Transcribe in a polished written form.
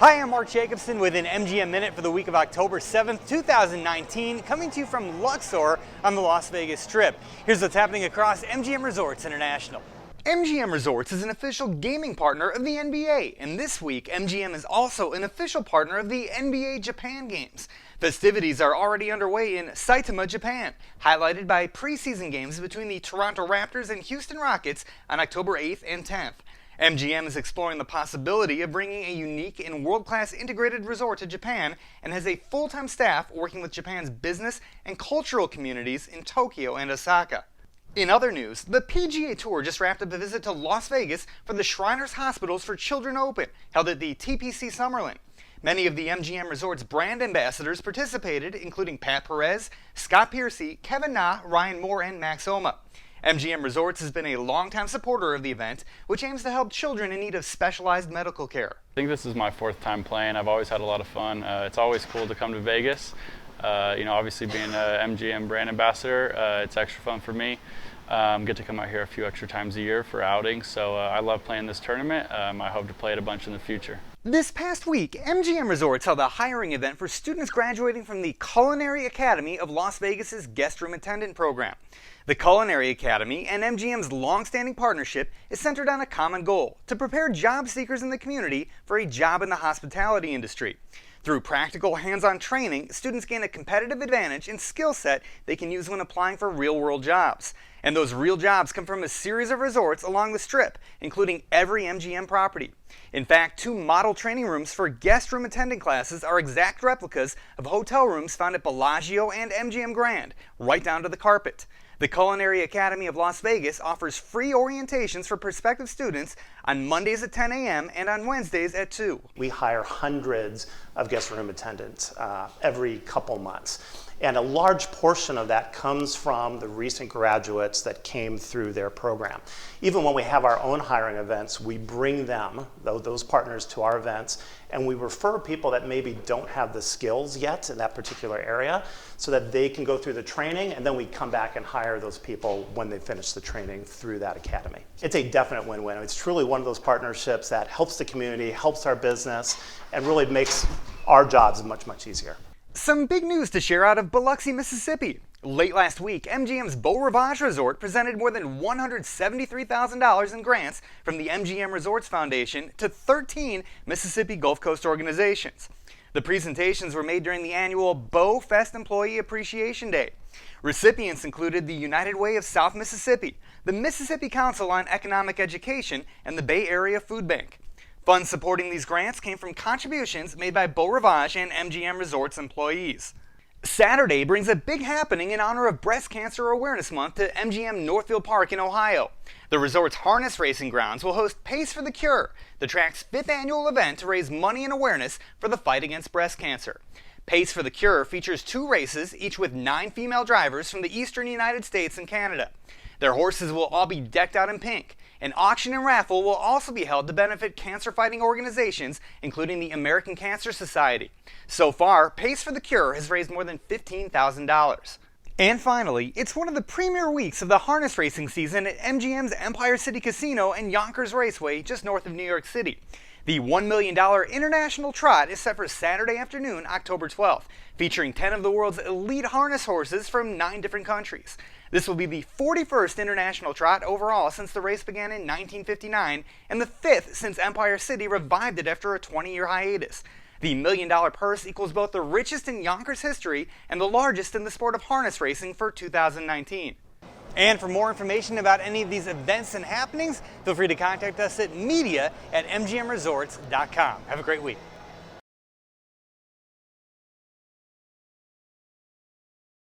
Hi, I'm Mark Jacobson with an MGM Minute for the week of October 7th, 2019, coming to you from Luxor on the Las Vegas Strip. Here's what's happening across MGM Resorts International. MGM Resorts is an official gaming partner of the NBA, and this week MGM is also an official partner of the NBA Japan Games. Festivities are already underway in Saitama, Japan, highlighted by preseason games between the Toronto Raptors and Houston Rockets on October 8th and 10th. MGM is exploring the possibility of bringing a unique and world-class integrated resort to Japan and has a full-time staff working with Japan's business and cultural communities in Tokyo and Osaka. In other news, the PGA Tour just wrapped up a visit to Las Vegas for the Shriners Hospitals for Children Open, held at the TPC Summerlin. Many of the MGM Resorts brand ambassadors participated, including Pat Perez, Scott Piercy, Kevin Na, Ryan Moore, and Max Homa. MGM Resorts has been a longtime supporter of the event, which aims to help children in need of specialized medical care. I think this is my fourth time playing. I've always had a lot of fun. It's always cool to come to Vegas. Obviously being an MGM brand ambassador, it's extra fun for me. Get to come out here a few extra times a year for outings, so I love playing this tournament. I hope to play it a bunch in the future. This past week, MGM Resorts held a hiring event for students graduating from the Culinary Academy of Las Vegas's guest room attendant program. The Culinary Academy and MGM's long-standing partnership is centered on a common goal: to prepare job seekers in the community for a job in the hospitality industry. Through practical, hands-on training, students gain a competitive advantage and skill set they can use when applying for real-world jobs. And those real jobs come from a series of resorts along the Strip, including every MGM property. In fact, 2 model training rooms for guest room attendant classes are exact replicas of hotel rooms found at Bellagio and MGM Grand, right down to the carpet. The Culinary Academy of Las Vegas offers free orientations for prospective students on Mondays at 10 a.m. and on Wednesdays at 2. We hire hundreds of guest room attendants every couple months. And a large portion of that comes from the recent graduates that came through their program. Even when we have our own hiring events, we bring them, those partners, to our events, and we refer people that maybe don't have the skills yet in that particular area so that they can go through the training, and then we come back and hire those people when they finish the training through that academy. It's a definite win-win. It's truly one of those partnerships that helps the community, helps our business, and really makes our jobs much, much easier. Some big news to share out of Biloxi, Mississippi. Late last week, MGM's Beau Rivage Resort presented more than $173,000 in grants from the MGM Resorts Foundation to 13 Mississippi Gulf Coast organizations. The presentations were made during the annual Beau Fest Employee Appreciation Day. Recipients included the United Way of South Mississippi, the Mississippi Council on Economic Education, and the Bay Area Food Bank. Funds supporting these grants came from contributions made by Beau Rivage and MGM Resorts employees. Saturday brings a big happening in honor of Breast Cancer Awareness Month to MGM Northfield Park in Ohio. The resort's harness racing grounds will host Pace for the Cure, the track's 5th annual event to raise money and awareness for the fight against breast cancer. Pace for the Cure features 2 races, each with 9 female drivers from the eastern United States and Canada. Their horses will all be decked out in pink. An auction and raffle will also be held to benefit cancer-fighting organizations, including the American Cancer Society. So far, Pace for the Cure has raised more than $15,000. And finally, it's one of the premier weeks of the harness racing season at MGM's Empire City Casino and Yonkers Raceway, just north of New York City. The $1 million International Trot is set for Saturday afternoon, October 12th, featuring 10 of the world's elite harness horses from 9 different countries. This will be the 41st International Trot overall since the race began in 1959, and the 5th since Empire City revived it after a 20-year hiatus. The $1 million purse equals both the richest in Yonkers history and the largest in the sport of harness racing for 2019. And for more information about any of these events and happenings, feel free to contact us at media@mgmresorts.com. Have a great week.